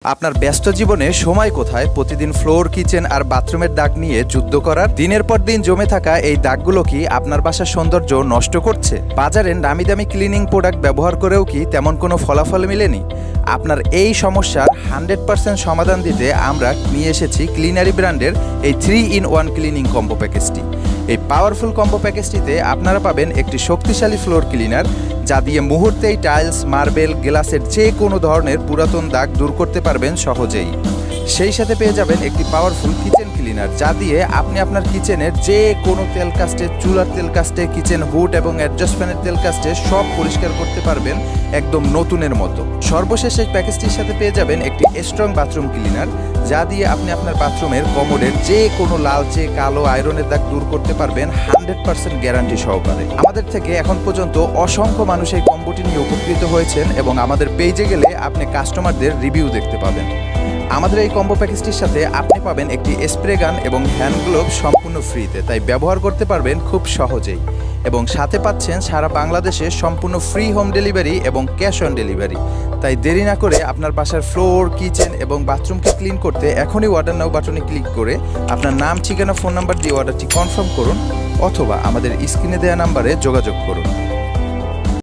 আপনার ব্যস্ত জীবনে সময় কোথায় প্রতিদিন ফ্লোর, কিচেন আর বাথরুমের দাগ নিয়ে যুদ্ধ করার? দিনের পর দিন জমে থাকা এই দাগগুলো কি আপনার বাসার সৌন্দর্য নষ্ট করছে? বাজারে নামি দামি ক্লিনিং প্রোডাক্ট ব্যবহার করেও কি তেমন কোনো ফলাফল মেলেনি? আপনার এই সমস্যার 100% সমাধান দিতে আমরা নিয়ে এসেছি ক্লিনারি ব্র্যান্ডের এই 3-in-1 ক্লিনিং কম্বো প্যাকেজটি। এই পাওয়ারফুল কম্বো প্যাকেজটিতে আপনারা পাবেন একটি শক্তিশালী ফ্লোর ক্লিনার, যা দিয়ে মুহূর্তেই টাইলস, মার্বেল, গ্লাসের যে কোনো ধরনের পুরাতন দাগ দূর করতে পারবেন সহজেই। সেই সাথে পেয়ে যাবেন একটি পাওয়ারফুল কিচেন ক্লিনার, যা দিয়ে আপনি আপনার কিচেনের যে কোনো তেল কাস্টে, চুলার তেল কাস্টে, কিচেন হুড এবং অ্যাডজাস্ট ফ্যানের তেল কাস্টে সব পরিষ্কার করতে পারবেন একদম নতুনের মতো। সর্বশেষ এই প্যাকেজটির সাথে পেয়ে যাবেন একটি স্ট্রং বাথরুম ক্লিনার, যা দিয়ে আপনি আপনার বাথরুমের কমোডের যে কোনো লালচে, কালো, আয়রনের দাগ দূর করতে পারবেন 100% গ্যারান্টি সহকারে। আমাদের থেকে এখন পর্যন্ত অসংখ্য মানুষ এই কম্বোটি নিয়ে উপকৃত হয়েছেন এবং আমাদের পেজে গেলে আপনি কাস্টমারদের রিভিউ দেখতে পাবেন। আমাদের এই কম্বো প্যাকেজটির সাথে আপনি পাবেন একটি স্প্রে গান এবং হ্যান্ড গ্লোভ সম্পূর্ণ ফ্রিতে, তাই ব্যবহার করতে পারবেন খুব সহজেই। এবং সাথে পাচ্ছেন সারা বাংলাদেশে সম্পূর্ণ ফ্রি হোম ডেলিভারি এবং ক্যাশ অন ডেলিভারি। তাই দেরি না করে আপনার বাসার ফ্লোর, কিচেন এবং বাথরুমকে ক্লিন করতে এখনই অর্ডার নাও বাটনে ক্লিক করে আপনার নাম, ঠিকানা, ফোন নাম্বার দিয়ে অর্ডারটি কনফার্ম করুন, অথবা আমাদের স্ক্রিনে দেওয়া নাম্বারে যোগাযোগ করুন।